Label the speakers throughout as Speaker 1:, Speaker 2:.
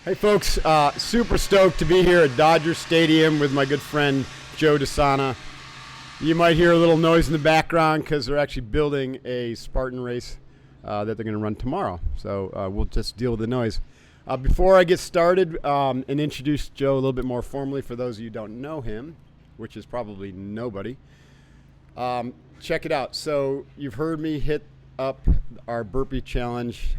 Speaker 1: Hey folks, super stoked to be here at Dodger Stadium with my good friend Joe Sena. You might hear a little noise in the background because they're actually building a Spartan race that they're going to run tomorrow. So we'll just deal with the noise. Before I get started and introduce Joe a little bit more formally for those of you who don't know him, which is probably nobody, check it out. So you've heard me hit up our burpee challenge.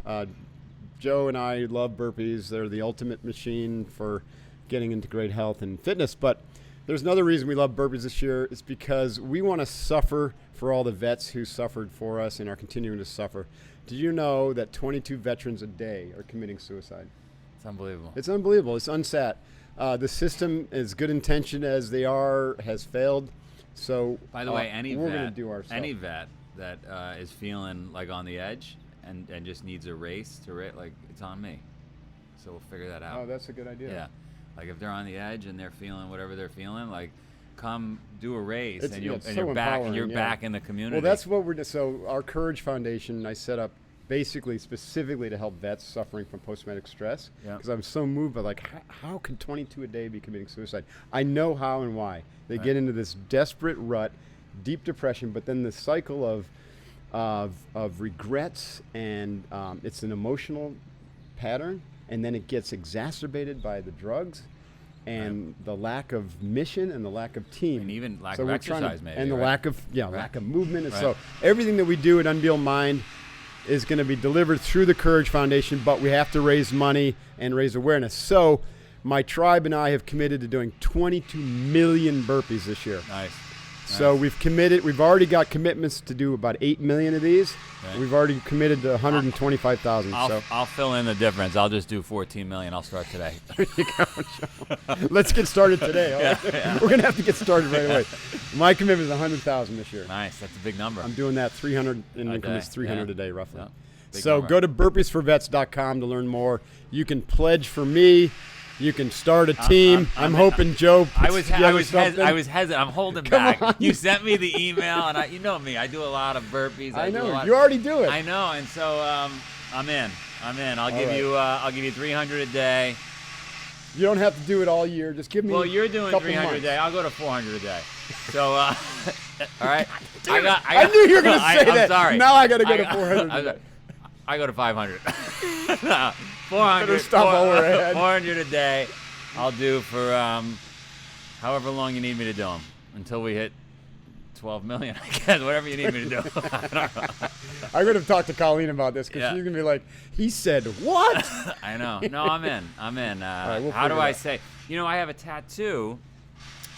Speaker 1: Joe and I love burpees. They're the ultimate machine for getting into great health and fitness. But there's another reason we love burpees this year. It's because we want to suffer for all the vets who suffered for us and are continuing to suffer. Did you know that 22 veterans a day are committing suicide?
Speaker 2: It's unbelievable.
Speaker 1: It's unbelievable. It's unsat. The system, as good intention as they are, has failed. So,
Speaker 2: by the way, any
Speaker 1: vet
Speaker 2: that is feeling like on the edge and just needs a race to like, it's on me. So we'll figure that out.
Speaker 1: Oh, that's a good idea.
Speaker 2: Yeah. Like if they're on the edge and they're feeling whatever they're feeling, like come do a race and you're back in the community.
Speaker 1: Well, that's what we're doing. So our Courage Foundation, I set up basically specifically to help vets suffering from post-traumatic stress. Because I'm so moved by like, how can 22 a day be committing suicide? I know how and why. They get into this desperate rut, deep depression, but then the cycle of regrets and it's an emotional pattern, and then it gets exacerbated by the drugs and the lack of mission and the lack of team,
Speaker 2: and even lack of exercise, maybe,
Speaker 1: and the lack of movement. And so everything that we do at Unbeatable Mind is going to be delivered through the Courage Foundation, but we have to raise money and raise awareness. So my tribe and I have committed to doing 22 million burpees this year.
Speaker 2: Nice.
Speaker 1: So we've committed. We've already got commitments to do about 8 million of these. Right. We've already committed to 125,000.
Speaker 2: I'll fill in the difference. I'll just do 14 million. I'll start today.
Speaker 1: There you go, Joe. Let's get started today. All right? Yeah. We're gonna have to get started right away. My commitment is 100,000 this year.
Speaker 2: Nice. That's a big number.
Speaker 1: I'm doing that 300 in increments, 300 a day roughly.
Speaker 2: Yeah.
Speaker 1: So
Speaker 2: number.
Speaker 1: Go to burpeesforvets.com to learn more. You can pledge for me. You can start a team. I'm hoping Joe.
Speaker 2: I was hesitant. I'm holding back.
Speaker 1: On.
Speaker 2: You sent me the email, and you know me. I do a lot of burpees.
Speaker 1: I know you already do it.
Speaker 2: I know, and so I'm in. I'll give you 300 a day.
Speaker 1: You don't have to do it all year. Just give me.
Speaker 2: Well, you're doing 300 a day. I'll go to 400 a day. So, all right. I
Speaker 1: knew you were going to say that.
Speaker 2: I'm sorry.
Speaker 1: Now I got to go to 400 a day.
Speaker 2: I go to 500. 400.
Speaker 1: Stop all we're ahead.
Speaker 2: 400 a day. I'll do for however long you need me to do them until we hit 12 million. I guess whatever you need me to do. I don't know.
Speaker 1: I would have talked to Colleen about this because she's gonna be like, "He said what?"
Speaker 2: I know. No, I'm in.
Speaker 1: Right,
Speaker 2: how do I say? I have a tattoo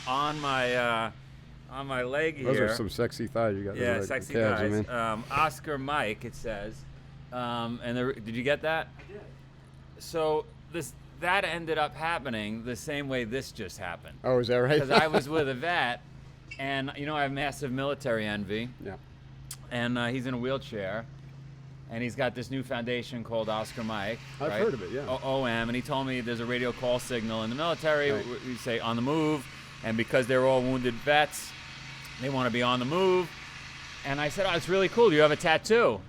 Speaker 2: on my leg here.
Speaker 1: Those are some sexy thighs you got.
Speaker 2: Yeah, sexy thighs. Oscar Mike, it says. Did you get that?
Speaker 3: I did.
Speaker 2: So that ended up happening the same way this just happened.
Speaker 1: Oh, is that right?
Speaker 2: Because I was with a vet, and I have massive military envy.
Speaker 1: Yeah.
Speaker 2: And he's in a wheelchair, and he's got this new foundation called Oscar Mike.
Speaker 1: I've heard of it, yeah.
Speaker 2: OM, and he told me there's a radio call signal in the military. Right. We say on the move, and because they're all wounded vets, they want to be on the move. And I said, "Oh, it's really cool. Do you have a tattoo?"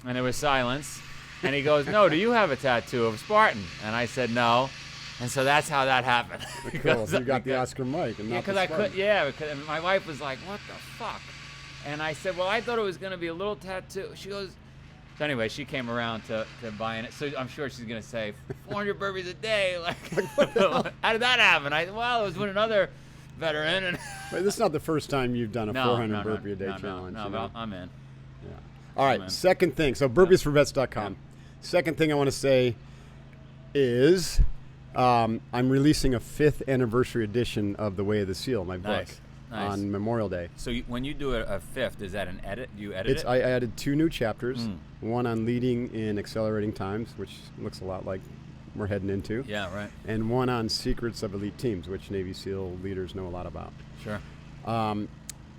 Speaker 2: And there was silence. And he goes, "No, do you have a tattoo of Spartan?" And I said, "No." And so that's how that happened.
Speaker 1: Cool. So you got the Oscar Mike and not the Spartan.
Speaker 2: Because my wife was like, "What the fuck?" And I said, "Well, I thought it was going to be a little tattoo." She goes, so anyway, she came around to buying it. So I'm sure she's going to say 400 burpees a day. Like, how did that happen? It was with another veteran. And
Speaker 1: Wait, this is not the first time you've done a 400 burpee a day challenge.
Speaker 2: No, but I'm in.
Speaker 1: Yeah. All right, second thing. So burpeesforvets.com. Second thing I want to say is I'm releasing a 5th anniversary edition of The Way of the Seal, my book, on Memorial Day.
Speaker 2: So when you do a 5th, is that an edit? Do you edit it?
Speaker 1: I added 2 new chapters, one on leading in accelerating times, which looks a lot like we're heading into.
Speaker 2: Yeah, right.
Speaker 1: And one on secrets of elite teams, which Navy SEAL leaders know a lot about.
Speaker 2: Sure.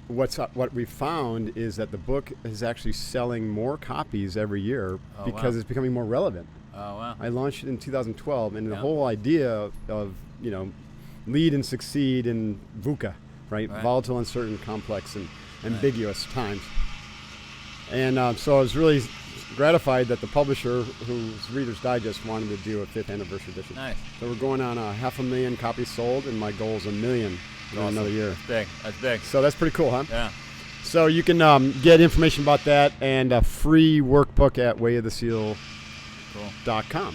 Speaker 1: What we found is that the book is actually selling more copies every year because it's becoming more relevant.
Speaker 2: Oh, wow.
Speaker 1: I launched it in 2012, and the whole idea of lead and succeed in VUCA, right? Volatile, uncertain, complex, and ambiguous times. And so I was really gratified that the publisher, whose Reader's Digest, wanted to do a 5th anniversary edition.
Speaker 2: Nice.
Speaker 1: So we're going on 500,000 copies sold, and my goal is 1 million in
Speaker 2: Awesome.
Speaker 1: another year.
Speaker 2: That's big. That's big.
Speaker 1: So that's pretty cool, huh?
Speaker 2: Yeah.
Speaker 1: So you can get information about that and a free workbook at wayoftheseal.com.
Speaker 2: Cool.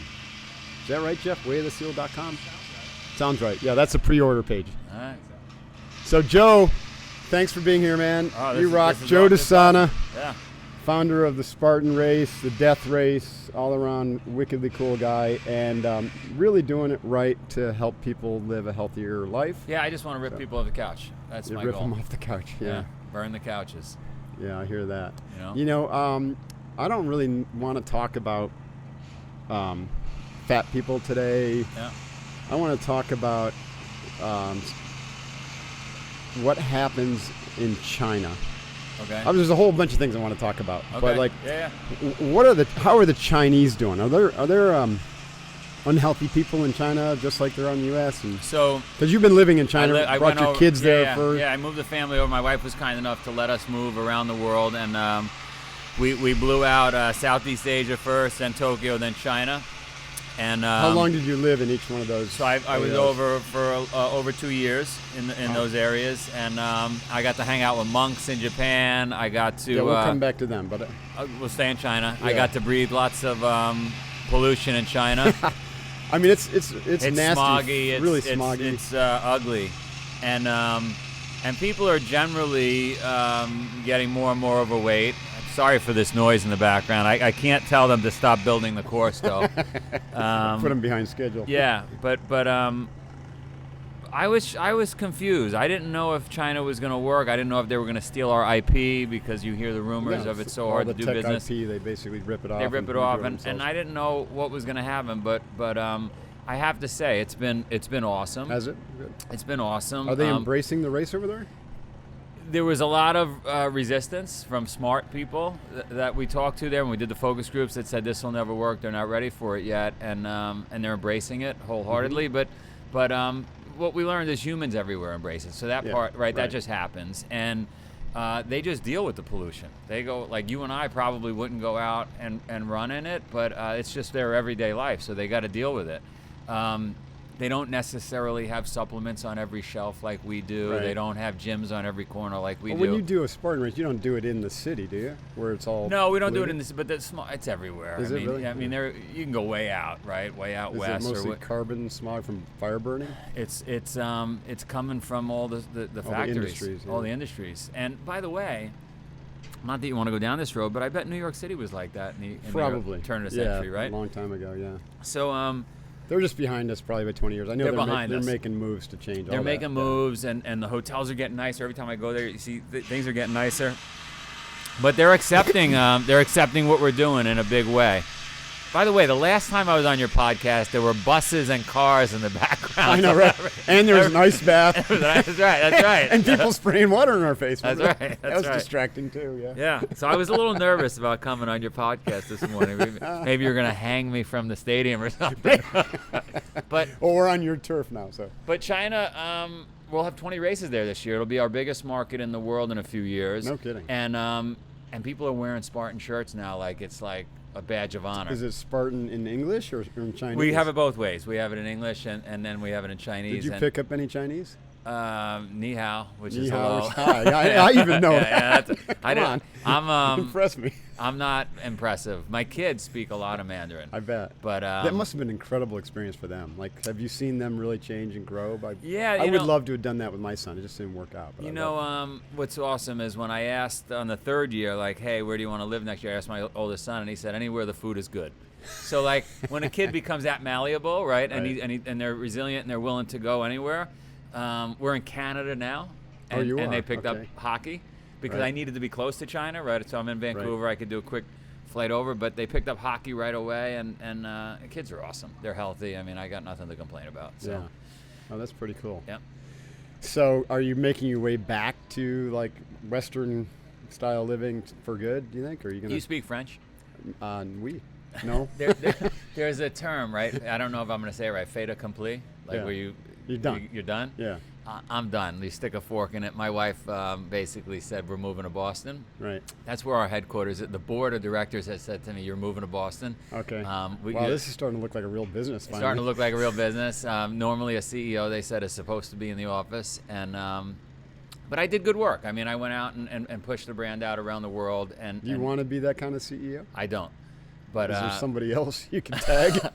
Speaker 1: Is that right, Jeff? Wayoftheseal.com? Sounds right. Yeah, that's a pre-order page.
Speaker 2: All right.
Speaker 1: So, Joe, thanks for being here, man.
Speaker 2: Oh,
Speaker 1: you rock.
Speaker 2: this is
Speaker 1: Joe
Speaker 2: awesome.
Speaker 1: DeSana,
Speaker 2: Yeah.
Speaker 1: founder of the Spartan race, the death race, all around wickedly cool guy, and really doing it right to help people live a healthier life.
Speaker 2: Yeah, I just want to rip people off the couch. That's my
Speaker 1: Rip
Speaker 2: goal.
Speaker 1: them off the couch. Yeah.
Speaker 2: Burn the couches.
Speaker 1: Yeah, I hear that.
Speaker 2: You know?
Speaker 1: I don't really want to talk about fat people today.
Speaker 2: Yeah.
Speaker 1: I want to talk about what happens in China.
Speaker 2: Okay.
Speaker 1: There's a whole bunch of things I want to talk about,
Speaker 2: Okay.
Speaker 1: but
Speaker 2: yeah.
Speaker 1: how are the Chinese doing? Are there unhealthy people in China just like there are in the U.S.? And
Speaker 2: So,
Speaker 1: because you've been living in China,
Speaker 2: I
Speaker 1: brought
Speaker 2: went
Speaker 1: your
Speaker 2: over-
Speaker 1: kids there
Speaker 2: yeah,
Speaker 1: for
Speaker 2: Yeah, I moved the family over. My wife was kind enough to let us move around the world, and we blew out Southeast Asia first, then Tokyo, then China. And
Speaker 1: how long did you live in each one of those?
Speaker 2: So I was over for over 2 years in those areas, and I got to hang out with monks in Japan. I got to.
Speaker 1: Yeah, we'll come back to them, but
Speaker 2: we'll stay in China.
Speaker 1: Yeah.
Speaker 2: I got to breathe lots of pollution in China.
Speaker 1: I mean, it's nasty.
Speaker 2: Smoggy.
Speaker 1: It's really smoggy.
Speaker 2: It's ugly, and people are generally getting more and more overweight. Sorry for this noise in the background. I can't tell them to stop building the course though.
Speaker 1: Put them behind schedule.
Speaker 2: Yeah, but I was confused. I didn't know if China was going to work. I didn't know if they were going to steal our IP, because you hear the rumors of it's so hard to do business.
Speaker 1: IP, they basically rip it off.
Speaker 2: They rip it off, and
Speaker 1: themselves.
Speaker 2: I didn't know what was going to happen. But I have to say it's been awesome.
Speaker 1: Has it? Good.
Speaker 2: It's been awesome.
Speaker 1: Are they embracing the race over there?
Speaker 2: There was a lot of resistance from smart people that we talked to there when we did the focus groups that said this will never work. They're not ready for it yet, and they're embracing it wholeheartedly.
Speaker 1: Mm-hmm.
Speaker 2: But what we learned is humans everywhere embrace it. So that part, right, that just happens, and they just deal with the pollution. They go, like you and I probably wouldn't go out and run in it, but it's just their everyday life, so they got to deal with it. They don't necessarily have supplements on every shelf like we do.
Speaker 1: Right.
Speaker 2: They don't have gyms on every corner like we do.
Speaker 1: When you do a Spartan race, you don't do it in the city, do you? Where it's all
Speaker 2: No, we don't do it
Speaker 1: polluted?
Speaker 2: in this, but that's small. It's everywhere.
Speaker 1: Is it really?
Speaker 2: I mean, you can go way out, right? Way out
Speaker 1: Is
Speaker 2: west.
Speaker 1: it mostly
Speaker 2: or
Speaker 1: carbon smog from fire burning?
Speaker 2: it's coming from all the factories,
Speaker 1: industries,
Speaker 2: all
Speaker 1: yeah.
Speaker 2: the industries. And by the way, not that you want to go down this road, but I bet New York City was like that in the
Speaker 1: Probably.
Speaker 2: turn of the century, right?
Speaker 1: a long time ago, yeah.
Speaker 2: So
Speaker 1: They're just behind us probably by 20 years. I know
Speaker 2: They're
Speaker 1: they're
Speaker 2: behind us.
Speaker 1: making moves to change all
Speaker 2: they're
Speaker 1: that.
Speaker 2: making moves, and the hotels are getting nicer. Every time I go there, you see things are getting nicer. But they're accepting what we're doing in a big way. By the way, the last time I was on your podcast, there were buses and cars in the background.
Speaker 1: I know, right? And there's an ice bath.
Speaker 2: That's right.
Speaker 1: And people spraying water in our face.
Speaker 2: That's
Speaker 1: Remember
Speaker 2: right,
Speaker 1: That was
Speaker 2: that's right.
Speaker 1: distracting too, yeah.
Speaker 2: Yeah, so I was a little nervous about coming on your podcast this morning. Maybe you're going to hang me from the stadium or something. But
Speaker 1: Well, we're on your turf now, so.
Speaker 2: But China, we'll have 20 races there this year. It'll be our biggest market in the world in a few years.
Speaker 1: No kidding.
Speaker 2: And people are wearing Spartan shirts now like it's like a badge of honor.
Speaker 1: Is it Spartan in English or in Chinese?
Speaker 2: We have it both ways. We have it in English and then we have it in Chinese.
Speaker 1: Did you pick up any Chinese?
Speaker 2: Ni hao, which is
Speaker 1: Ni hao
Speaker 2: hello.
Speaker 1: is hi. I even know that.
Speaker 2: I don't.
Speaker 1: Impress me.
Speaker 2: I'm not impressive. My kids speak a lot of Mandarin.
Speaker 1: I bet.
Speaker 2: But
Speaker 1: that must have been an incredible experience for them. Like, have you seen them really change and grow?
Speaker 2: Yeah,
Speaker 1: I would love to have done that with my son. It just didn't work out. But
Speaker 2: What's awesome is when I asked on the third year, like, hey, where do you want to live next year? I asked my oldest son, and he said, anywhere the food is good. So, like, when a kid becomes that malleable, right, and they're resilient and they're willing to go anywhere. We're in Canada now, and they picked up hockey because I needed to be close to China, right? So I'm in Vancouver.
Speaker 1: Right.
Speaker 2: I could do a quick flight over, but they picked up hockey right away, and the kids are awesome. They're healthy. I mean, I got nothing to complain about. So.
Speaker 1: Yeah. Oh, that's pretty cool.
Speaker 2: Yeah.
Speaker 1: So, are you making your way back to like Western style living for good? Do you think, or are you gonna?
Speaker 2: Do you speak French?
Speaker 1: Oui. No.
Speaker 2: There's a term, right? I don't know if I'm going to say it right. Fait accompli, like where
Speaker 1: You're done.
Speaker 2: You're done.
Speaker 1: Yeah.
Speaker 2: I'm done. You stick a fork in it. My wife basically said we're moving to Boston.
Speaker 1: Right.
Speaker 2: That's where our headquarters is. The board of directors has said to me, you're moving to Boston.
Speaker 1: Okay. Wow, this is starting to look like a real business finally.
Speaker 2: Starting to look like a real business. Normally a CEO, they said, is supposed to be in the office. And but I did good work. I mean, I went out and pushed the brand out around the world. And
Speaker 1: do you want to be that kind of CEO?
Speaker 2: I don't. But
Speaker 1: is there somebody else you can tag?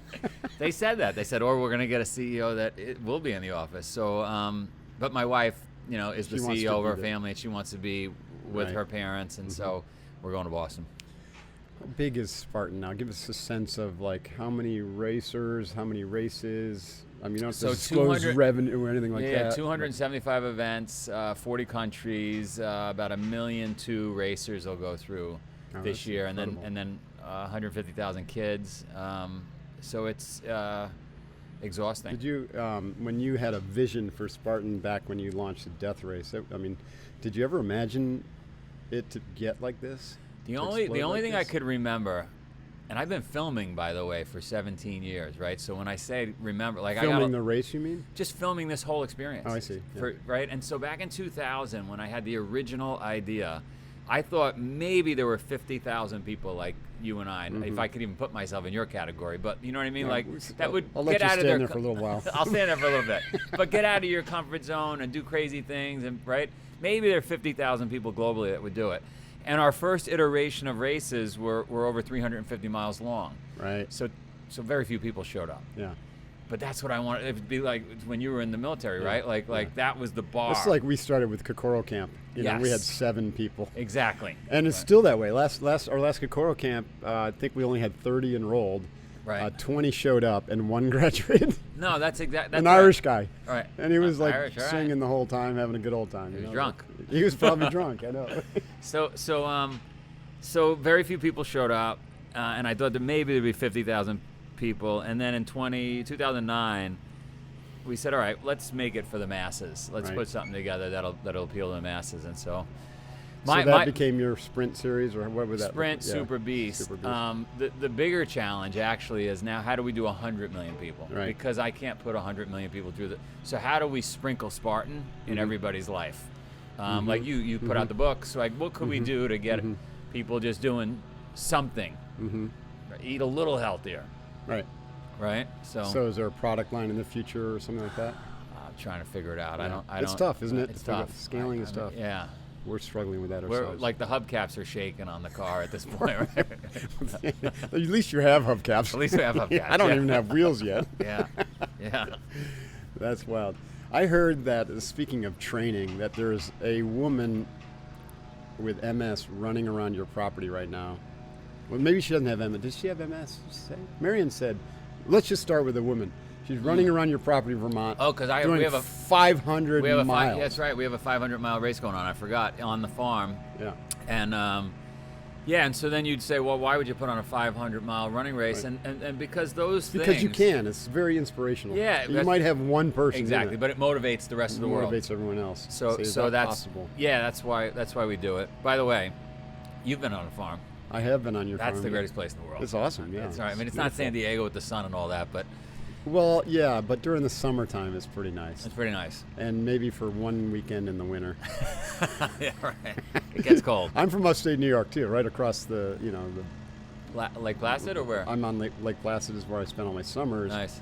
Speaker 2: They said that. They said, or we're going to get a CEO that it will be in the office. So, but my wife, is the CEO of our family, and she wants to be with her parents, and so we're going to Boston.
Speaker 1: How big is Spartan now? Give us a sense of like how many racers, how many races. I mean, you don't have to disclose revenue or anything like that.
Speaker 2: Yeah, 275 events, 40 countries, about 1.2 million racers will go through this year, incredible. and then 150,000 kids. So it's exhausting.
Speaker 1: Did you, when you had a vision for Spartan back when you launched the death race, I mean, did you ever imagine it to get like this?
Speaker 2: The only thing I could remember, and I've been filming, by the way, for 17 years, right? So when I say remember, like
Speaker 1: filming the race, you mean?
Speaker 2: Just filming this whole experience.
Speaker 1: Oh, I see. Yeah.
Speaker 2: Right? And so back in 2000, when I had the original idea, I thought maybe there were 50,000 people like you and I, if I could even put myself in your category. But you know what I mean?
Speaker 1: Yeah,
Speaker 2: that would
Speaker 1: I'll
Speaker 2: get
Speaker 1: let you
Speaker 2: out of
Speaker 1: stand
Speaker 2: their
Speaker 1: there for a little while.
Speaker 2: I'll stand there for a little bit. But get out of your comfort zone and do crazy things, and right? Maybe there are 50,000 people globally that would do it. And our first iteration of races were over 350 miles long.
Speaker 1: Right.
Speaker 2: So very few people showed up.
Speaker 1: Yeah.
Speaker 2: But that's what I wanted it to be like when you were in the military, right? Like that was the bar.
Speaker 1: It's like we started with Kokoro Camp. You know, we had 7 people.
Speaker 2: Exactly.
Speaker 1: And it's still that way. Our last Kokoro Camp, I think we only had 30 enrolled.
Speaker 2: Right.
Speaker 1: 20 showed up and 1 graduated.
Speaker 2: No, that's exactly.
Speaker 1: An Irish guy.
Speaker 2: Right.
Speaker 1: And he was like
Speaker 2: Irish,
Speaker 1: singing the whole time, having a good old time.
Speaker 2: He was drunk.
Speaker 1: He was probably drunk. I know.
Speaker 2: So very few people showed up, and I thought that maybe there'd be 50,000 people. And then in 2009, we said, all right, let's make it for the masses. Let's put something together that'll appeal to the masses. And so,
Speaker 1: that became your sprint series, or what was that?
Speaker 2: Sprint, Super Beast. The bigger challenge actually is now how do we do 100 million people?
Speaker 1: Right.
Speaker 2: Because I can't put 100 million people through so how do we sprinkle Spartan in everybody's life? Like you put out the book, so like what could we do to get people just doing something? Eat a little healthier. Right. So
Speaker 1: is there a product line in the future or something like that?
Speaker 2: I'm trying to figure it out.
Speaker 1: Yeah. It's tough, isn't it?
Speaker 2: It's tough.
Speaker 1: Scaling is tough.
Speaker 2: Yeah.
Speaker 1: We're struggling with that ourselves.
Speaker 2: Like the hubcaps are shaking on the car at this point, right?
Speaker 1: At least you have hubcaps.
Speaker 2: At least we have hubcaps.
Speaker 1: I don't even have wheels yet.
Speaker 2: Yeah.
Speaker 1: That's wild. I heard that, speaking of training, that there's a woman with MS running around your property right now. Well, maybe she doesn't have MS. Does she have MS? Marion said, let's just start with a woman. She's running around your property in Vermont.
Speaker 2: Oh, because
Speaker 1: we have a 500 miles.
Speaker 2: That's right. We have a 500-mile race going on. I forgot, on the farm.
Speaker 1: Yeah.
Speaker 2: And and so then you'd say, well, why would you put on a 500-mile running race?
Speaker 1: Right.
Speaker 2: And because those things.
Speaker 1: Because you can. It's very inspirational.
Speaker 2: Yeah.
Speaker 1: You might have one person.
Speaker 2: Exactly, but it motivates the rest of the world.
Speaker 1: Motivates everyone else.
Speaker 2: So that's
Speaker 1: possible.
Speaker 2: Yeah, that's why we do it. By the way, you've been on a farm.
Speaker 1: I have been on your farm.
Speaker 2: That's the greatest place in the world.
Speaker 1: It's awesome, yeah.
Speaker 2: It's all right. I mean, it's not San Diego with the sun and all that, but.
Speaker 1: Well, yeah, but during the summertime, it's pretty nice.
Speaker 2: It's pretty nice.
Speaker 1: And maybe for one weekend in the winter.
Speaker 2: Yeah, right. It gets cold.
Speaker 1: I'm from upstate New York, too, right across the.
Speaker 2: Lake Placid or where?
Speaker 1: I'm on Lake Placid is where I spend all my summers.
Speaker 2: Nice.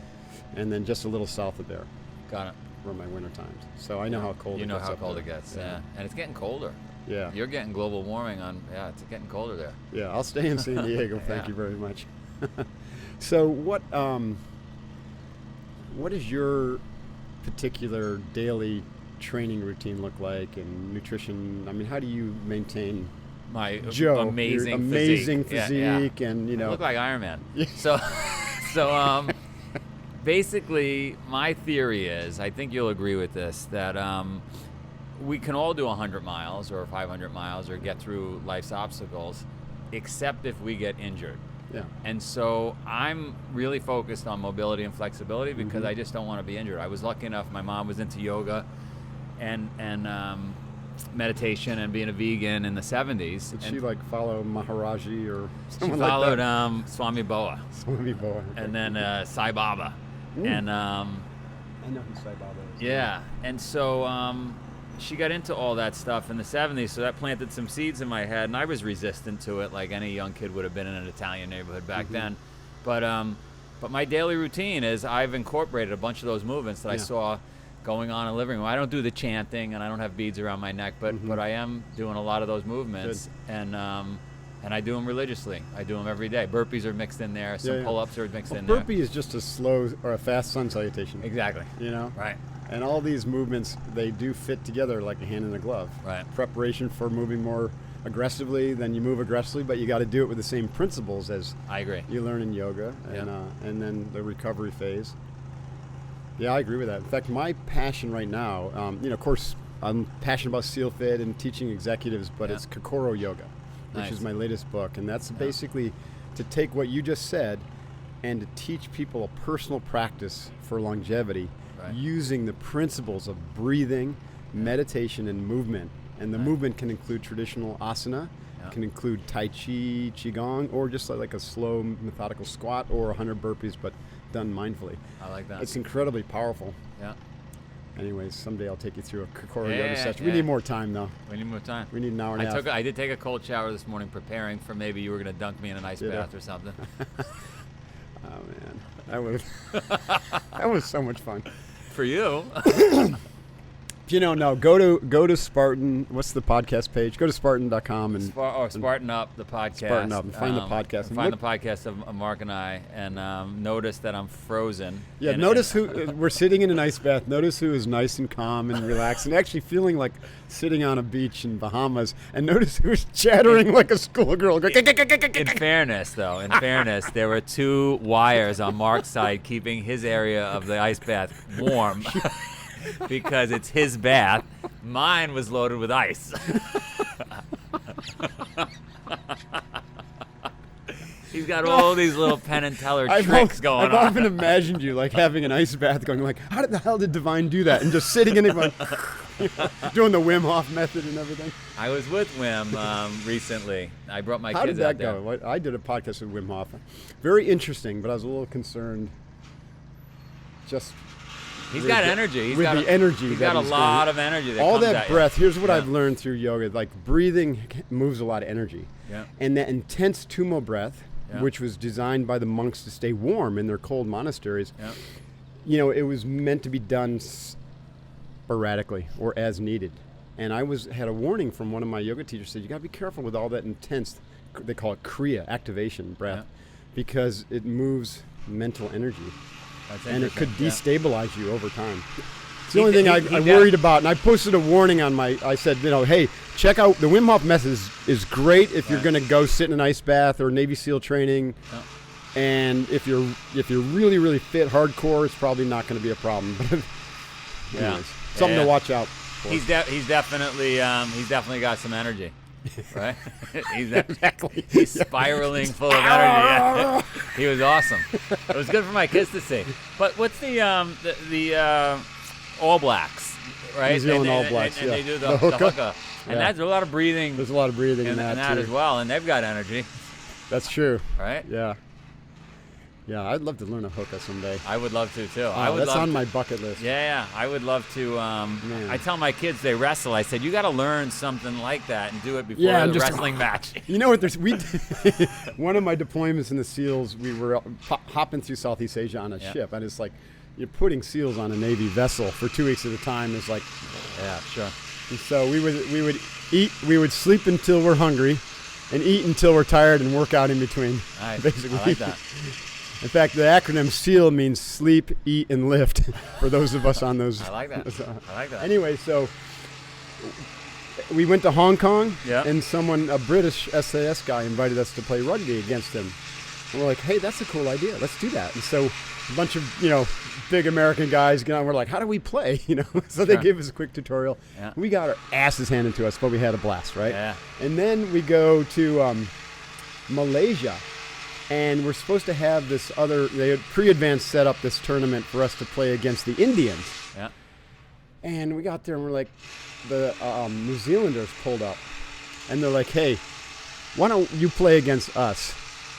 Speaker 1: And then just a little south of there.
Speaker 2: Got it.
Speaker 1: For my winter times. So I know how cold it gets.
Speaker 2: You know how
Speaker 1: up
Speaker 2: cold
Speaker 1: there.
Speaker 2: it gets, yeah. And it's getting colder.
Speaker 1: Yeah.
Speaker 2: You're getting global warming it's getting colder there.
Speaker 1: Yeah, I'll stay in San Diego. Thank you very much. So what does your particular daily training routine look like, and nutrition? I mean, how do you maintain
Speaker 2: my
Speaker 1: Joe,
Speaker 2: amazing
Speaker 1: physique and
Speaker 2: I look like Iron Man. So basically my theory is, I think you'll agree with this, that we can all do 100 miles or 500 miles or get through life's obstacles, except if we get injured.
Speaker 1: Yeah.
Speaker 2: And so I'm really focused on mobility and flexibility because I just don't want to be injured. I was lucky enough, my mom was into yoga and meditation and being a vegan in the 70s.
Speaker 1: Did she follow Maharaji or someone
Speaker 2: she followed
Speaker 1: like that?
Speaker 2: Swami Boa.
Speaker 1: Swami Boa. Okay.
Speaker 2: And then Sai Baba. And
Speaker 1: I know who Sai Baba is.
Speaker 2: Yeah, and so she got into all that stuff in the 70s, so that planted some seeds in my head, and I was resistant to it like any young kid would have been in an Italian neighborhood back then. But my daily routine is I've incorporated a bunch of those movements that I saw going on in the living room. I don't do the chanting, and I don't have beads around my neck, but I am doing a lot of those movements, and I do them religiously. I do them every day. Burpees are mixed in there. Some pull-ups are mixed in there.
Speaker 1: Burpee is just a slow or a fast sun salutation.
Speaker 2: Exactly.
Speaker 1: You know?
Speaker 2: Right.
Speaker 1: And all these movements, they do fit together like a hand in a glove.
Speaker 2: Right.
Speaker 1: Preparation for moving more aggressively, then you move aggressively, but you got to do it with the same principles as
Speaker 2: I agree.
Speaker 1: you learn in yoga, and then the recovery phase. Yeah, I agree with that. In fact, my passion right now, of course, I'm passionate about SEAL Fit and teaching executives, but it's Kokoro Yoga, which is my latest book, and that's basically to take what you just said and to teach people a personal practice for longevity using the principles of breathing, meditation, and movement. And the movement can include traditional asana, can include Tai Chi, Qigong, or just like a slow, methodical squat or 100 burpees, but done mindfully.
Speaker 2: I like that.
Speaker 1: It's incredibly powerful.
Speaker 2: Yeah.
Speaker 1: Anyways, someday I'll take you through a Kokoro Yoga session. We need more time, though.
Speaker 2: We need more time.
Speaker 1: We need an hour and a half.
Speaker 2: I did take a cold shower this morning preparing for maybe you were going to dunk me in an ice bath or something.
Speaker 1: Oh, man. That was so much fun.
Speaker 2: For you.
Speaker 1: No, go to Spartan. What's the podcast page? Go to Spartan.com and
Speaker 2: Spartan Up, the podcast.
Speaker 1: Spartan Up and find the podcast.
Speaker 2: Find the podcast of Mark and I, and notice that I'm frozen.
Speaker 1: Yeah, notice who we're sitting in an ice bath. Notice who is nice and calm and relaxed and actually feeling like sitting on a beach in Bahamas. And notice who's chattering like a schoolgirl.
Speaker 2: In fairness, there were 2 wires on Mark's side keeping his area of the ice bath warm. Because it's his bath. Mine was loaded with ice. He's got all these little Penn and Teller tricks going on.
Speaker 1: I've often imagined you like having an ice bath going like, how the hell did Divine do that? And just sitting in it going, doing the Wim Hof method and everything.
Speaker 2: I was with Wim recently. I brought my
Speaker 1: kids out there. How did that go? I did a podcast with Wim Hof. Very interesting, but I was a little concerned just...
Speaker 2: He's got energy. He's got a lot of energy.
Speaker 1: All that breath. Here's what I've learned through yoga. Like breathing moves a lot of energy. Yeah. And that intense tumo breath, which was designed by the monks to stay warm in their cold monasteries, it was meant to be done sporadically or as needed. And I had a warning from one of my yoga teachers, said you got to be careful with all that intense, they call it kriya, activation breath, because it moves mental energy. And it could destabilize you over time. It's the only thing I worried about. And I posted a warning on I said, hey, check out the Wim Hof method is great if you're going to go sit in an ice bath or Navy SEAL training. Yeah. And if you're really, really fit, hardcore, it's probably not going to be a problem. But anyways, something to watch out for.
Speaker 2: He's definitely got some energy. Right? He's spiraling full of energy. He was awesome. It was good for my kids to see. But what's the All Blacks, right?
Speaker 1: New Zealand All Blacks,
Speaker 2: and they do the hookah. And that's a lot of breathing.
Speaker 1: There's a lot of breathing in that
Speaker 2: as well, and they've got energy.
Speaker 1: That's true.
Speaker 2: Right?
Speaker 1: Yeah. Yeah, I'd love to learn a hookah someday.
Speaker 2: I would love to, too.
Speaker 1: That's on my bucket list.
Speaker 2: Yeah. I would love to. I tell my kids they wrestle. I said, you got to learn something like that and do it before the wrestling match.
Speaker 1: You know what? One of my deployments in the SEALs, we were hopping through Southeast Asia on a ship, and it's like you're putting SEALs on a Navy vessel for 2 weeks at a time. It's like,
Speaker 2: yeah, sure.
Speaker 1: And so we would sleep until we're hungry, and eat until we're tired, and work out in between.
Speaker 2: Nice.
Speaker 1: Basically.
Speaker 2: I like that.
Speaker 1: In fact, the acronym SEAL means sleep, eat, and lift for those of us on those.
Speaker 2: I like that.
Speaker 1: Anyway, so we went to Hong Kong, and a British SAS guy invited us to play rugby against him. And we're like, hey, that's a cool idea. Let's do that. And so a bunch of, big American guys get on. We're like, how do we play? So they gave us a quick tutorial. Yeah. We got our asses handed to us, but we had a blast, right?
Speaker 2: Yeah.
Speaker 1: And then we go to Malaysia. And we're supposed to have they had pre-advanced set up this tournament for us to play against the Indians.
Speaker 2: Yeah.
Speaker 1: And we got there and we're like, the New Zealanders pulled up. And they're like, hey, why don't you play against us?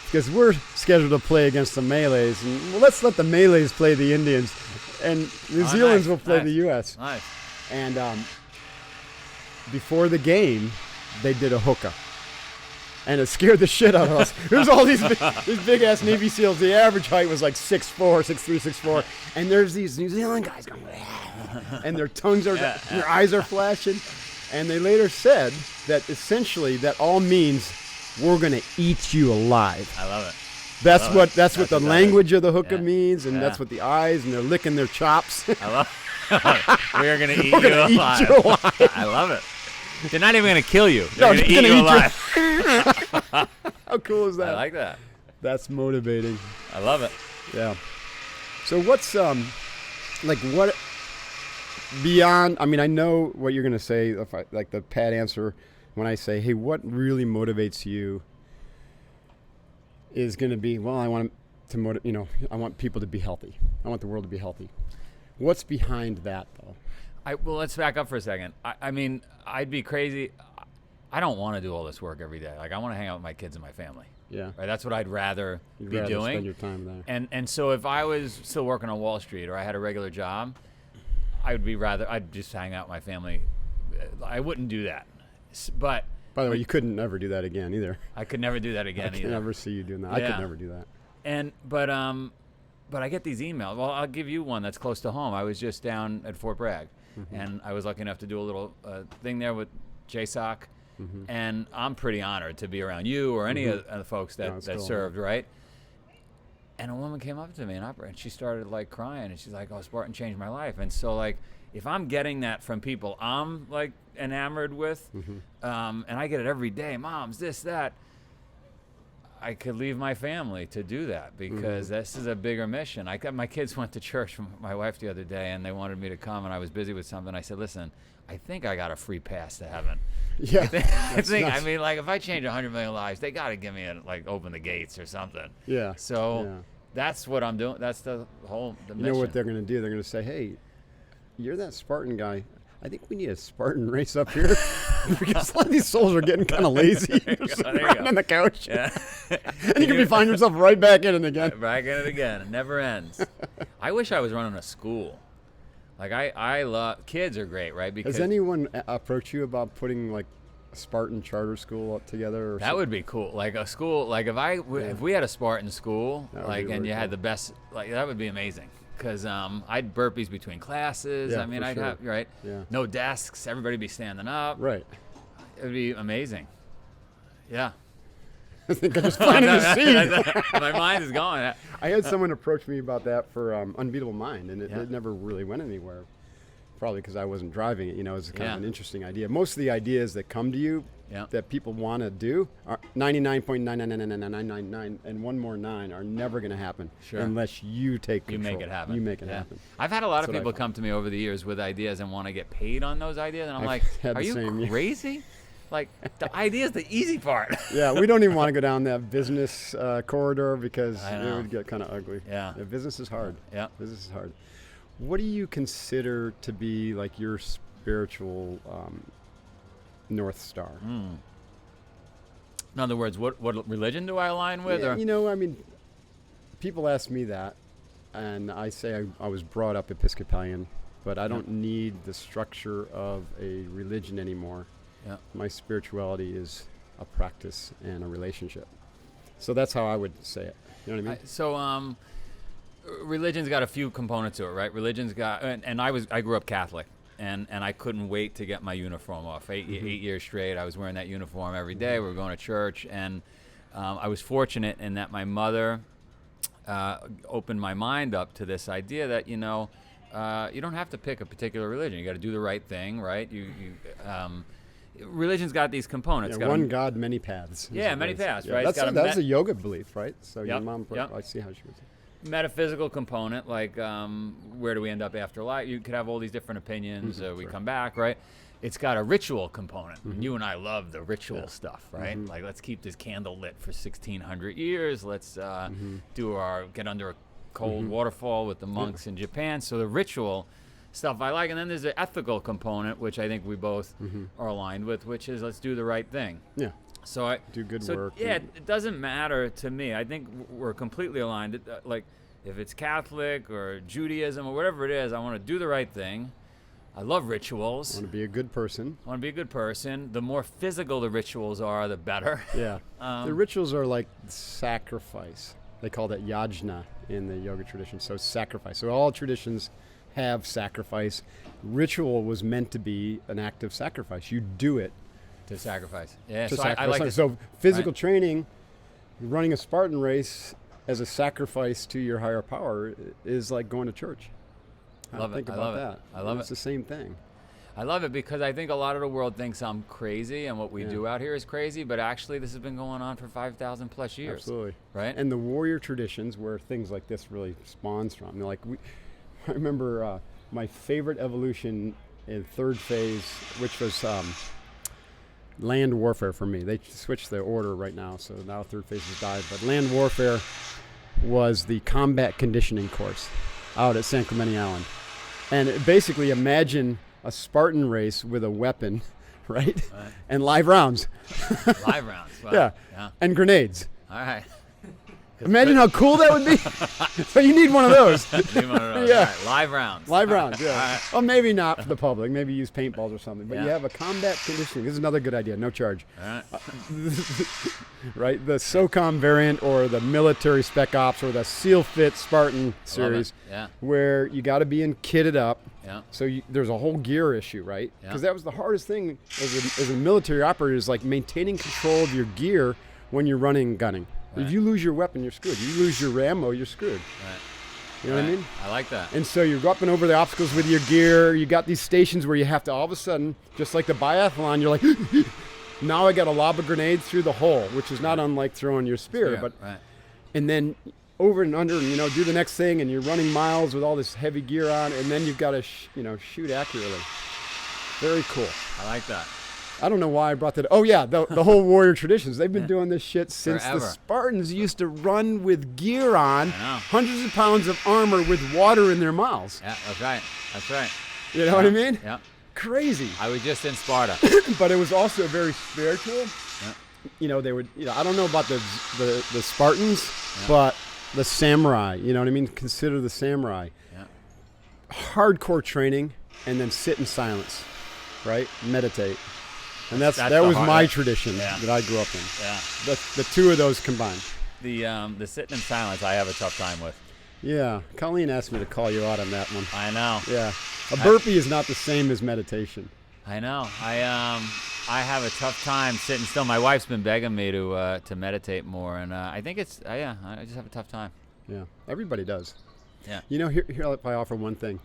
Speaker 1: Because we're scheduled to play against the Malays. And let's let the Malays play the Indians. And New Zealand's will play
Speaker 2: nice.
Speaker 1: the U.S.
Speaker 2: Nice.
Speaker 1: And before the game, they did a hookah. And it scared the shit out of us. There's all these big ass Navy SEALs. The average height was like 6'4", 6'3", 6'4", and there's these New Zealand guys going, and their tongues are, their eyes are flashing, and they later said that essentially that all means we're gonna eat you alive.
Speaker 2: I love it.
Speaker 1: That's what the language of the hookah
Speaker 2: Yeah.
Speaker 1: means, and that's what the eyes, and they're licking their chops.
Speaker 2: I love it. We are going to eat
Speaker 1: We're
Speaker 2: you
Speaker 1: gonna eat
Speaker 2: alive.
Speaker 1: you alive.
Speaker 2: I love it. They're not even going to kill you.
Speaker 1: No,
Speaker 2: They're going to
Speaker 1: they're
Speaker 2: eat
Speaker 1: gonna
Speaker 2: you
Speaker 1: eat
Speaker 2: alive.
Speaker 1: How cool is that?
Speaker 2: I like that.
Speaker 1: That's motivating.
Speaker 2: I love it.
Speaker 1: Yeah. So what's like what beyond? I mean, I know what you're gonna say. If I like the pat answer when I say, "Hey, what really motivates you?" Is gonna be, well, I want to I want people to be healthy. I want the world to be healthy. What's behind that, though?
Speaker 2: Well, let's back up for a second. I mean, I'd be crazy. I don't want to do all this work every day. Like, I want to hang out with my kids and my family.
Speaker 1: Yeah.
Speaker 2: Right? That's what I'd rather
Speaker 1: You'd
Speaker 2: be
Speaker 1: rather
Speaker 2: doing.
Speaker 1: spend your time there.
Speaker 2: And so if I was still working on Wall Street or I had a regular job, I'd just hang out with my family. I wouldn't do that. But
Speaker 1: By the way, you couldn't never do that again either.
Speaker 2: I could never do that again
Speaker 1: I could
Speaker 2: either.
Speaker 1: never see you doing that. I
Speaker 2: Yeah.
Speaker 1: could never do that.
Speaker 2: But I get these emails. Well, I'll give you one that's close to home. I was just down at Fort Bragg, and I was lucky enough to do a little thing there with JSOC, and I'm pretty honored to be around you or any of the folks that
Speaker 1: cool.
Speaker 2: served, right? And a woman came up to me and she started like crying, and she's like, "Oh, Spartan changed my life." And so like, if I'm getting that from people I'm like enamored with, and I get it every day, moms, this, that, I could leave my family to do that because this is a bigger mission. My kids went to church with my wife the other day, and they wanted me to come, and I was busy with something. I said, "Listen, I think I got a free pass to heaven."
Speaker 1: Yeah.
Speaker 2: I mean, like, if I change 100 million lives, they got to give me open the gates or something.
Speaker 1: Yeah.
Speaker 2: So
Speaker 1: Yeah.
Speaker 2: that's what I'm doing. That's the
Speaker 1: You
Speaker 2: mission.
Speaker 1: know what they're going to do? They're going to say, "Hey, you're that Spartan guy. I think we need a Spartan race up here because a lot of these souls are getting kind of lazy. They're sitting around on the couch."
Speaker 2: Yeah.
Speaker 1: And you can be finding yourself right back in it again.
Speaker 2: Back in it again. It never ends. I wish I was running a school. Like, I love, kids are great, right? Because
Speaker 1: Has anyone approached you about putting like a Spartan charter school up together? Or
Speaker 2: that would be cool. Like a school, like if we had a Spartan school,
Speaker 1: That would
Speaker 2: like,
Speaker 1: be
Speaker 2: and
Speaker 1: really
Speaker 2: you had
Speaker 1: cool.
Speaker 2: the best, like, that would be amazing. Because I'd burpees between classes.
Speaker 1: Yeah,
Speaker 2: I mean,
Speaker 1: for
Speaker 2: I'd
Speaker 1: sure.
Speaker 2: have, right?
Speaker 1: Yeah.
Speaker 2: No desks. Everybody be standing up.
Speaker 1: Right.
Speaker 2: It would be amazing. Yeah.
Speaker 1: I think I just planted a seed.
Speaker 2: My mind is going.
Speaker 1: I had someone approach me about that for Unbeatable Mind, and it
Speaker 2: Yeah.
Speaker 1: never really went anywhere. Probably because I wasn't driving it. You know, it's kind
Speaker 2: Yeah.
Speaker 1: of an interesting idea. Most of the ideas that come to you
Speaker 2: Yeah.
Speaker 1: that people want to do are 99.9999999 and one more 9 are never going to happen
Speaker 2: Sure.
Speaker 1: unless you take
Speaker 2: You
Speaker 1: control.
Speaker 2: make it happen.
Speaker 1: You make it
Speaker 2: Yeah.
Speaker 1: happen.
Speaker 2: I've had a lot
Speaker 1: That's
Speaker 2: of
Speaker 1: what I
Speaker 2: people
Speaker 1: found.
Speaker 2: come to me over the years with ideas and want to get paid on those ideas, and I'm
Speaker 1: I've
Speaker 2: like,
Speaker 1: had
Speaker 2: are
Speaker 1: the
Speaker 2: you
Speaker 1: same, yeah.
Speaker 2: crazy? Like, the idea is the easy part.
Speaker 1: Yeah, we don't even want to go down that business corridor because
Speaker 2: I
Speaker 1: it
Speaker 2: know.
Speaker 1: would get kind of ugly.
Speaker 2: Yeah.
Speaker 1: Business is hard.
Speaker 2: Yeah.
Speaker 1: Business is hard. What do you consider to be like your spiritual North Star?
Speaker 2: In other words, what religion do I align with?
Speaker 1: Yeah,
Speaker 2: Or
Speaker 1: you know, I mean, people ask me that, and I say I was brought up Episcopalian, but I don't need the structure of a religion anymore.
Speaker 2: Yeah.
Speaker 1: My spirituality is a practice and a relationship. So that's how I would say it. You know what I mean?
Speaker 2: So, religion's got a few components to it, right? Religion's got, and I grew up Catholic, and I couldn't wait to get my uniform off. 8 years straight, I was wearing that uniform every day. We were going to church, and I was fortunate in that my mother opened my mind up to this idea that, you know, you don't have to pick a particular religion. You got to do the right thing, right? Religion's got these components.
Speaker 1: Yeah, one God, many paths. is
Speaker 2: Yeah,
Speaker 1: what
Speaker 2: many
Speaker 1: it is.
Speaker 2: paths,
Speaker 1: Yeah,
Speaker 2: right? It's got
Speaker 1: That's
Speaker 2: a
Speaker 1: a yoga belief, right? So your
Speaker 2: Yep,
Speaker 1: mom,
Speaker 2: yep.
Speaker 1: I see how she was.
Speaker 2: Metaphysical component, like where do we end up after life? You could have all these different opinions. We come back, right? It's got a ritual component. You and I love the ritual stuff, right? Like, let's keep this candle lit for 1,600 years. Let's get under a cold waterfall with the monks in Japan. So the ritual stuff I like. And then there's the ethical component, which I think we both are aligned with, which is let's do the right thing.
Speaker 1: Yeah.
Speaker 2: So
Speaker 1: Do good
Speaker 2: so,
Speaker 1: work
Speaker 2: Yeah,
Speaker 1: and-
Speaker 2: it doesn't matter to me. I think we're completely aligned. Like, if it's Catholic or Judaism or whatever it is, I want to do the right thing. I love rituals.
Speaker 1: I want to be a good person.
Speaker 2: The more physical the rituals are, the better.
Speaker 1: Yeah. The rituals are like sacrifice. They call that yajna in the yoga tradition. So sacrifice. So all traditions have sacrifice. Ritual was meant to be an act of sacrifice. You do it.
Speaker 2: To sacrifice. Yeah.
Speaker 1: To
Speaker 2: So
Speaker 1: sacrifice.
Speaker 2: I like this.
Speaker 1: So physical
Speaker 2: Right.
Speaker 1: training, running a Spartan race as a sacrifice to your higher power is like going to church.
Speaker 2: Love it.
Speaker 1: Think
Speaker 2: I
Speaker 1: about
Speaker 2: love it.
Speaker 1: that.
Speaker 2: I love
Speaker 1: It's the same thing.
Speaker 2: I love it because I think a lot of the world thinks I'm crazy and what we do out here is crazy, but actually this has been going on for 5,000 plus years.
Speaker 1: Absolutely.
Speaker 2: Right?
Speaker 1: And the warrior traditions where things like this really spawns from. I remember my favorite evolution in third phase, which was land warfare for me. They switched the order right now, so now third phase has died. But land warfare was the combat conditioning course out at San Clemente Island. And basically imagine a Spartan race with a weapon, right? And live rounds.
Speaker 2: Live rounds. Wow.
Speaker 1: Yeah. And grenades.
Speaker 2: All right.
Speaker 1: Imagine how cool that would be. So you need one of those.
Speaker 2: Need one of those.
Speaker 1: Yeah.
Speaker 2: All right. Live rounds.
Speaker 1: Live rounds, yeah.
Speaker 2: All right.
Speaker 1: Well, maybe not for the public. Maybe use paintballs or something. But
Speaker 2: Yeah.
Speaker 1: you have a combat conditioning. This is another good idea. No charge.
Speaker 2: All right.
Speaker 1: Right? The SOCOM variant or the military spec ops or the SEAL Fit Spartan series
Speaker 2: Yeah.
Speaker 1: where you got to be kitted up.
Speaker 2: Yeah.
Speaker 1: So there's a whole gear issue, right?
Speaker 2: Yeah.
Speaker 1: Because that was the hardest thing as a military operator is like maintaining control of your gear when you're running and gunning.
Speaker 2: Right.
Speaker 1: If you lose your weapon, you're screwed. You lose your ammo, you're screwed.
Speaker 2: Right.
Speaker 1: You know what I mean?
Speaker 2: I like that.
Speaker 1: And so you're up and over the obstacles with your gear. You got these stations where you have to all of a sudden, just like the biathlon, you're like, now I got to lob a grenade through the hole, which is not unlike throwing your spear. But
Speaker 2: right.
Speaker 1: and then over and under, and do the next thing, and you're running miles with all this heavy gear on, and then you've got to, shoot accurately. Very cool.
Speaker 2: I like that.
Speaker 1: I don't know why I brought that. Oh yeah, the whole warrior traditions. They've been doing this shit since
Speaker 2: Forever.
Speaker 1: the Spartans used to run with gear on,
Speaker 2: I know.
Speaker 1: hundreds of pounds of armor with water in their mouths.
Speaker 2: Yeah, that's right. That's right.
Speaker 1: You know what I mean?
Speaker 2: Yeah.
Speaker 1: Crazy.
Speaker 2: I was just in Sparta.
Speaker 1: But it was also very spiritual.
Speaker 2: Yeah.
Speaker 1: They would. I don't know about the Spartans, but the samurai. You know what I mean? Consider the samurai.
Speaker 2: Yeah.
Speaker 1: Hardcore training, and then sit in silence, right? Meditate. And
Speaker 2: That's
Speaker 1: that
Speaker 2: the
Speaker 1: was
Speaker 2: hard-
Speaker 1: my tradition
Speaker 2: Yeah.
Speaker 1: that I grew up in.
Speaker 2: Yeah.
Speaker 1: The two of those combined.
Speaker 2: The sitting in silence I have a tough time with.
Speaker 1: Yeah, Colleen asked me to call you out on that one.
Speaker 2: I know.
Speaker 1: Yeah, a burpee is not the same as meditation.
Speaker 2: I know. I have a tough time sitting still. My wife's been begging me to meditate more, and I think it's I just have a tough time.
Speaker 1: Yeah, everybody does.
Speaker 2: Yeah.
Speaker 1: Here if I offer one thing.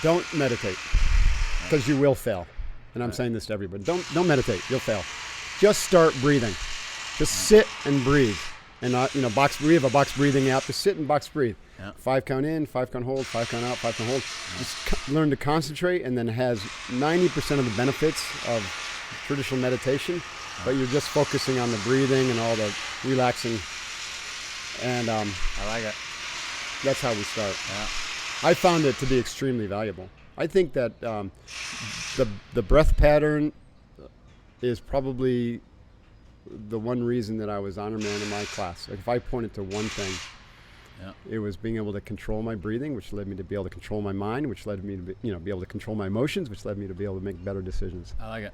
Speaker 1: Don't meditate, because you will fail. And I'm saying this to everybody. Don't meditate. You'll fail. Just start breathing. Just sit and breathe. And we have a box breathing app. Just sit and box breathe.
Speaker 2: Yeah.
Speaker 1: 5 count in, 5 count hold, 5 count out, 5 count hold. Just learn to concentrate, and then it has 90% of the benefits of traditional meditation. But you're just focusing on the breathing and all the relaxing. And
Speaker 2: I like it.
Speaker 1: that's how we start.
Speaker 2: Yeah.
Speaker 1: I found it to be extremely valuable. I think that the breath pattern is probably the one reason that I was honor man in my class. Like if I pointed to one thing, it was being able to control my breathing, which led me to be able to control my mind, which led me to be able to control my emotions, which led me to be able to make better decisions.
Speaker 2: I like it.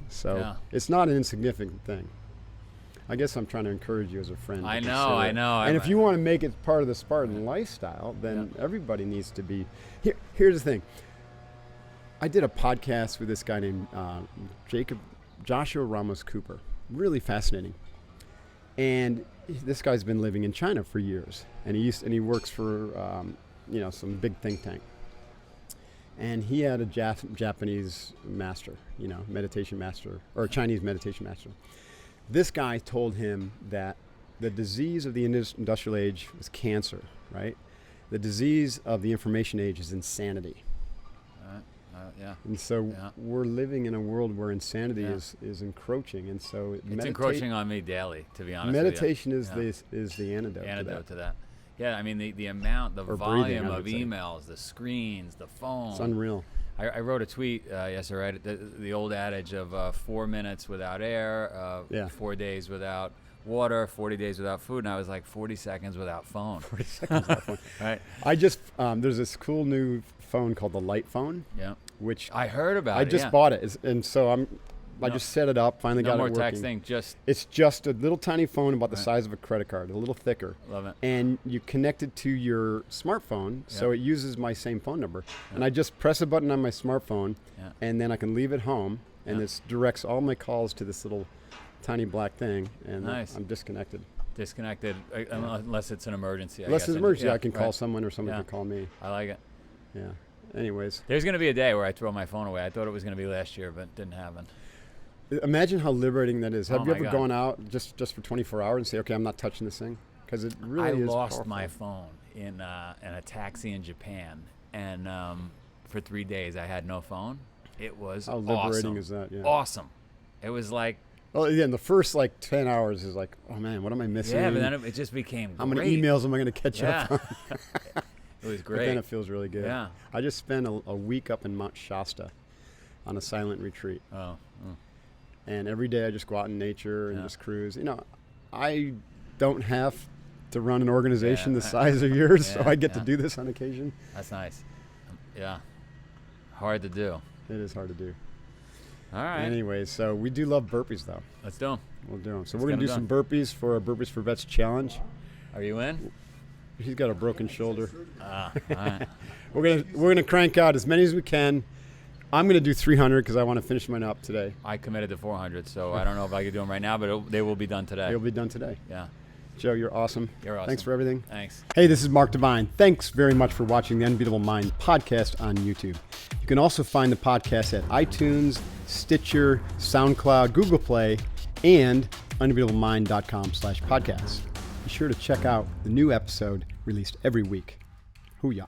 Speaker 1: So it's not an insignificant thing. I guess I'm trying to encourage you as a friend.
Speaker 2: I
Speaker 1: to
Speaker 2: know,
Speaker 1: consider
Speaker 2: I
Speaker 1: it.
Speaker 2: know.
Speaker 1: And if you want to make it part of the Spartan lifestyle, then everybody needs to be. Here's the thing. I did a podcast with this guy named Joshua Ramos Cooper. Really fascinating. And this guy's been living in China for years, and he works for some big think tank. And he had a Japanese master, meditation master, or a Chinese meditation master. This guy told him that the disease of the industrial age was cancer, right? The disease of the information age is insanity. And so we're living in a world where insanity is encroaching, and so
Speaker 2: it's encroaching on me daily, to be honest.
Speaker 1: Meditation is the antidote
Speaker 2: to that. Yeah, I mean the amount, the volume of emails, the screens, the phone.
Speaker 1: It's unreal.
Speaker 2: I wrote a tweet yesterday, the old adage of 4 minutes without air, 4 days without water, 40 days without food, and I was like 40 seconds without phone.
Speaker 1: 40 seconds without phone.
Speaker 2: Right.
Speaker 1: I just there's this cool new phone called the Light Phone.
Speaker 2: Yeah.
Speaker 1: Which
Speaker 2: I heard about
Speaker 1: I
Speaker 2: it.
Speaker 1: just bought it, and so I just set it up. Finally got it working.
Speaker 2: No more texting.
Speaker 1: It's just a little tiny phone about the size of a credit card, a little thicker.
Speaker 2: Love it.
Speaker 1: And you connect it to your smartphone, so it uses my same phone number. And I just press a button on my smartphone, and then I can leave it home, and this directs all my calls to this little tiny black thing, and I'm disconnected.
Speaker 2: Disconnected, unless it's an emergency.
Speaker 1: Unless it's an emergency, I can call someone, or someone can call me.
Speaker 2: I like it.
Speaker 1: Yeah. Anyways.
Speaker 2: There's going to be a day where I throw my phone away. I thought it was going to be last year, but it didn't happen.
Speaker 1: Imagine how liberating that is. Have you ever
Speaker 2: God.
Speaker 1: gone out just for 24 hours and say, okay, I'm not touching this thing? Because it really is
Speaker 2: I lost
Speaker 1: powerful.
Speaker 2: my phone in a taxi in Japan, and for 3 days I had no phone. It was
Speaker 1: how liberating is that? Yeah.
Speaker 2: Awesome. It was like.
Speaker 1: Well, yeah, the first 10 hours is like, oh man, what am I missing?
Speaker 2: Yeah, but then it just became
Speaker 1: how many emails am I going to catch up on?
Speaker 2: It was great.
Speaker 1: But then it feels really good.
Speaker 2: Yeah.
Speaker 1: I just spent a week up in Mount Shasta on a silent retreat.
Speaker 2: Oh.
Speaker 1: And every day I just go out in nature and just cruise. I don't have to run an organization the size of yours, so I get to do this on occasion.
Speaker 2: That's nice. Yeah. Hard to do.
Speaker 1: It is hard to do.
Speaker 2: All right.
Speaker 1: Anyways, so we do love burpees, though.
Speaker 2: Let's do them.
Speaker 1: We'll do them. So we're going to do some burpees for our Burpees for Vets challenge.
Speaker 2: Are you in?
Speaker 1: He's got a broken shoulder.
Speaker 2: All right.
Speaker 1: We're gonna crank out as many as we can. I'm going to do 300 because I want to finish mine up today.
Speaker 2: I committed to 400, so I don't know if I could do them right now, but they will be done today.
Speaker 1: They'll be done today.
Speaker 2: Yeah.
Speaker 1: Joe, you're awesome.
Speaker 2: You're awesome.
Speaker 1: Thanks for everything.
Speaker 2: Thanks.
Speaker 1: Hey, this is Mark Devine. Thanks very much for watching the Unbeatable Mind podcast on YouTube. You can also find the podcast at iTunes, Stitcher, SoundCloud, Google Play, and unbeatablemind.com/podcasts. Be sure to check out the new episode released every week. Hoo-yah.